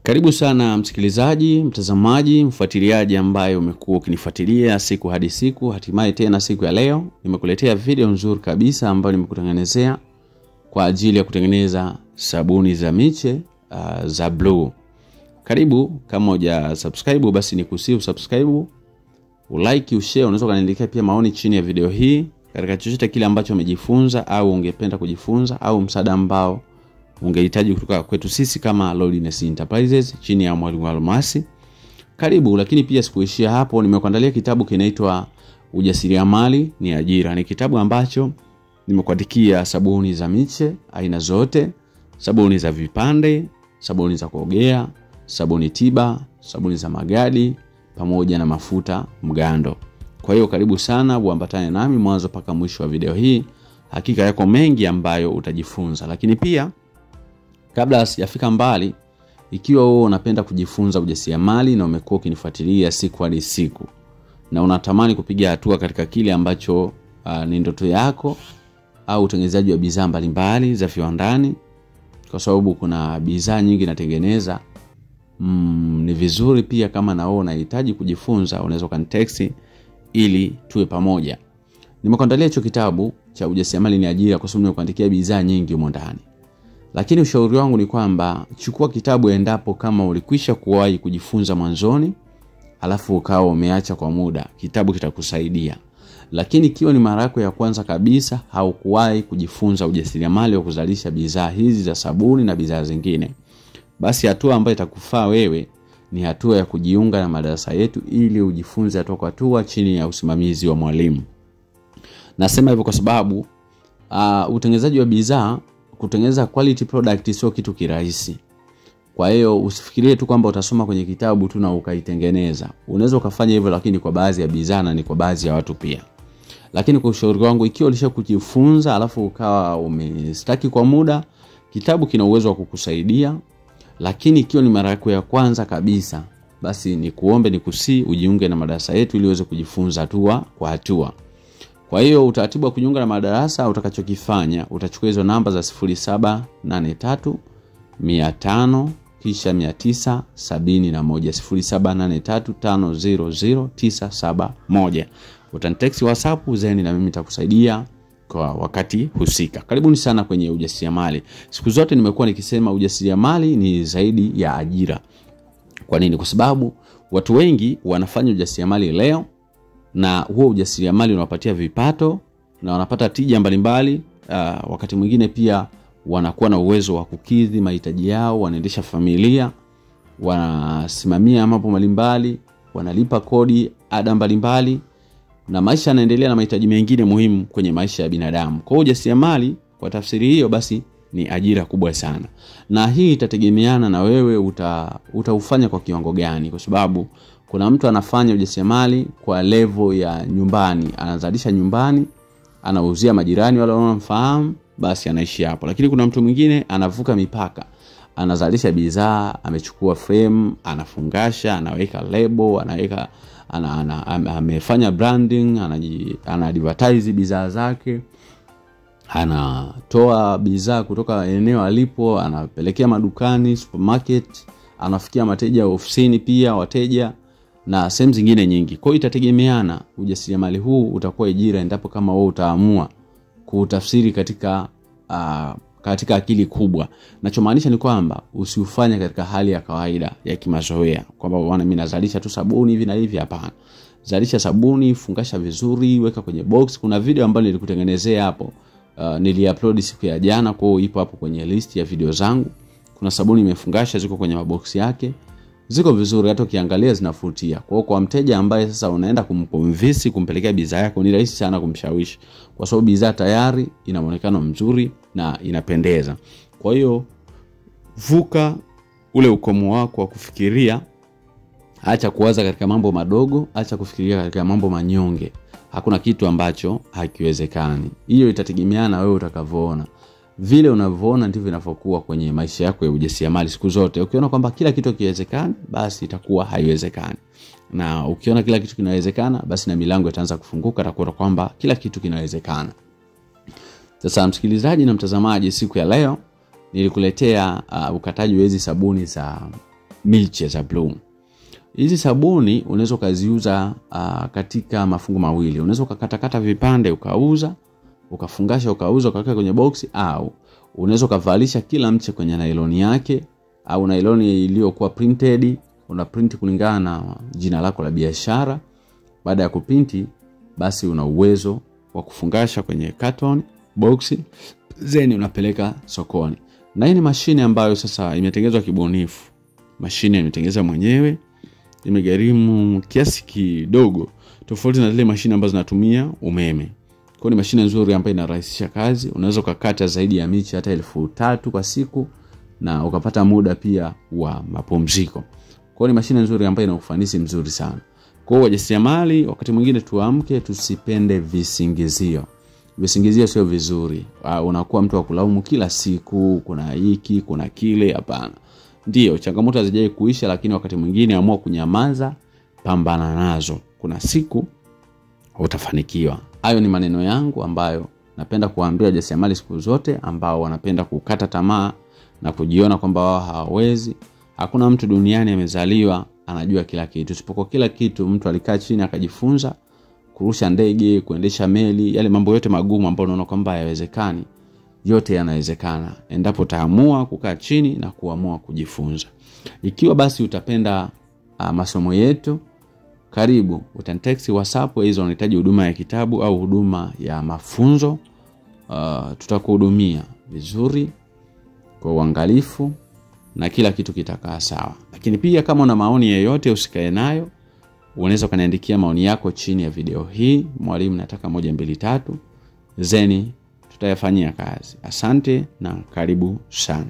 Karibu sana msikilizaji, mtazamaji, mfuatiliaji ambaye umekuwa ukinifuatilia siku hadi siku. Hatimaye tena siku ya leo nimekuletea video nzuri kabisa ambayo nimekutengenezea kwa ajili ya kutengeneza sabuni za miche za blue. Karibu, kama huja subscribe basi nikusihi usubscribe, ulike, ushare, unaweza kuniandikia pia maoni chini ya video hii katika chochote kile ambacho umejifunza au ungependa kujifunza au msaada ambao ungehitaji kutoka kwetu sisi kama Lordiness Enterprises chini ya Mwalimu Almasi. Karibu. Lakini pia sikuishia hapo, nimekuandalia kitabu kinaitwa Ujasiriamali ni Ajira. Ni kitabu ambacho nimekuandikia sabuni za miche aina zote, sabuni za vipande, sabuni za kuogea, sabuni tiba, sabuni za magadi pamoja na mafuta mgando. Kwa hiyo karibu sana uambatane nami mwanzo mpaka mwisho wa video hii. Hakika yako mengi ambayo utajifunza. Lakini pia kabla sijafika mbali, ikiwa wewe unapenda kujifunza ujasiriamali na umekuwa ukinifuatilia siku hadi siku na unatamani kupiga hatua katika kile ambacho ni ndoto yako au utengenezaji wa bidhaa mbalimbali za viwandani, kwa sababu kuna bidhaa nyingi natengeneza, ni vizuri pia kama na wewe unahitaji kujifunza unaweza kunitext ili tuwe pamoja. Nimekuandalia hicho kitabu cha Ujasiriamali ni Ajira kwa sababu nimekuandikia bidhaa nyingi humo ndani. Lakini ushauri wangu ni kwamba chukua kitabu endapo kama ulikwisha kuwahi kujifunza mwanzoni alafu ukawa umeacha kwa muda, kitabu kitakusaidia. Lakini ikiwa ni mara yako ya kwanza kabisa haukuwahi kujifunza ujasiriamali wa kuzalisha bidhaa hizi za sabuni na bidhaa zingine, basi hatua ambayo itakufaa wewe ni hatua ya kujiunga na madarasa yetu ili ujifunze hatua kwa hatua chini ya usimamizi wa mwalimu. Nasema hivyo kwa sababu utengenezaji wa bidhaa, kutengeneza quality product sio kitu kirahisi. Kwa hiyo usifikirie tu kwamba utasoma kwenye kitabu tu na ukaitengeneza. Unaweza ukafanya hivyo, lakini kwa baadhi ya bidhaa na ni kwa baadhi ya watu pia. Lakini kwa ushauri wangu, ikiwa ulishakujifunza alafu ukawa umestaki kwa muda, kitabu kina uwezo wa kukusaidia. Lakini ikiwa ni mara yako ya kwanza kabisa, basi nikusihi ujiunge na madarasa yetu ili uweze kujifunza hatua kwa hatua. Kwa hiyo utaratibu wa kujiunga na madarasa, utakachokifanya utachukua hizo namba za 0783 500 kisha 971 0783 500 971. Utanitext WhatsApp zeni na mimi nitakusaidia kwa wakati husika. Karibuni sana kwenye ujasiriamali. Siku zote nimekuwa nikisema ujasiriamali ni zaidi ya ajira. Kwa nini? Kwa sababu watu wengi wanafanya ujasiriamali leo na huo ujasiriamali unawapatia vipato na wanapata tija mbalimbali. Wakati mwingine pia wanakuwa na uwezo wa kukidhi mahitaji yao, wanaendesha familia, wanasimamia mambo mbalimbali, wanalipa kodi, ada mbalimbali, na maisha yanaendelea na mahitaji mengine muhimu kwenye maisha ya binadamu. Kwa hiyo ujasiriamali kwa tafsiri hiyo basi ni ajira kubwa sana. Na hii itategemeana na wewe utaufanya kwa kiwango gani, kwa sababu kuna mtu anafanya ujasiriamali kwa level ya nyumbani, anazalisha nyumbani, anauzia majirani wale wanaomfahamu, basi anaishi hapo. Lakini kuna mtu mwingine anavuka mipaka, anazalisha bidhaa, amechukua frame, anafungasha, anaweka label, amefanya branding, ana-advertise bidhaa zake, anatoa bidhaa kutoka eneo alipo, anapelekea madukani, supermarket, anafikia wateja ofisini pia, wateja na sehemu zingine nyingi. Kwa hiyo itategemeana ujasiriamali huu utakuwa ajira endapo kama wewe utaamua kutafsiri katika akili kubwa. Nachomaanisha ni kwamba usiufanye katika hali ya kawaida ya kimazoea, kwamba bwana mimi nazalisha tu sabuni hivi na hivi. Hapana. Zalisha sabuni, fungasha vizuri, weka kwenye box. Kuna video ambayo nilikutengenezea hapo, niliupload siku ya jana, kwa hiyo ipo hapo kwenye list ya video zangu. Kuna sabuni imefungasha, ziko kwenye maboksi yake, ziko vizuri, hata ukiangalia zinavutia. Kwa hiyo kwa mteja ambaye sasa unaenda kumconvince kumpelekea bidhaa yako, ni rahisi sana kumshawishi, kwa sababu bidhaa tayari ina muonekano mzuri na inapendeza. Kwa hiyo vuka ule ukomo wako wa kufikiria, acha kuwaza katika mambo madogo, acha kufikiria katika mambo manyonge. Hakuna kitu ambacho hakiwezekani. Hiyo itategemeana wewe utakavyoona. Vile unavyoona ndivyo inavyokuwa kwenye maisha yako ya ujasiriamali siku zote. Ukiona kwamba kila kitu kiwezekana, basi itakuwa haiwezekani. Na ukiona kila kitu kinawezekana, basi na milango itaanza kufunguka na kuona kwamba kila kitu kinawezekana. Sasa msikilizaji na mtazamaji, siku ya leo nilikuletea ukataji wa hizi sabuni Milche za blue. Hizi sabuni unaweza kuziuza katika mafungu mawili. Unaweza kukatakata vipande ukauza, ukafungasha ukauza ukaweka kwenye boksi, au unaweza kuvalisha kila mche kwenye nailoni yake, au nailoni iliyokuwa printed, una print kulingana na jina lako la biashara. Baada ya kuprinti, basi una uwezo wa kufungasha kwenye carton boxi, then unapeleka sokoni. Na hii ni mashine ambayo sasa imetengenezwa kibunifu. Mashine imetengeneza mwenyewe, imegharimu kiasi kidogo tofauti na zile mashine ambazo zinatumia umeme. Kwa ni mashine nzuri ambayo inarahisisha kazi. Unaweza kukata zaidi ya miche hata 3,000 kwa siku na ukapata muda pia wa mapumziko. Kwa ni mashine nzuri ambayo ina ufanisi mzuri sana. Kwa wajasiriamali, wakati mwingine tuamke tusipende visingizio. Visingizio sio vizuri. Unakuwa mtu wa kulaumu kila siku, kuna hiki, kuna kile, hapana. Ndio, changamoto hazijai kuisha, lakini wakati mwingine amua kunyamaza, pambana nazo. Kuna siku utafanikiwa. Hayo ni maneno yangu ambayo napenda kuambia wajasiriamali siku zote ambao wanapenda kukata tamaa na kujiona kwamba wao hawawezi. Hakuna mtu duniani amezaliwa anajua kila kitu. Isipokuwa kila kitu mtu alikaa chini akajifunza kurusha ndege, kuendesha meli, yale mambo yote magumu ambayo unaona kwamba hayawezekani, yote yanawezekana endapo utaamua kukaa chini na kuamua kujifunza. Ikiwa basi utapenda masomo yetu, karibu utanitext WhatsApp hizo unahitaji huduma ya kitabu au huduma ya mafunzo. Tutakuhudumia vizuri kwa uangalifu na kila kitu kitakaa sawa. Lakini pia kama una maoni yoyote usikae nayo, unaweza kuniandikia maoni yako chini ya video hii. Mwalimu nataka 1 2 3, zeni tutayafanyia kazi. Asante na karibu sana.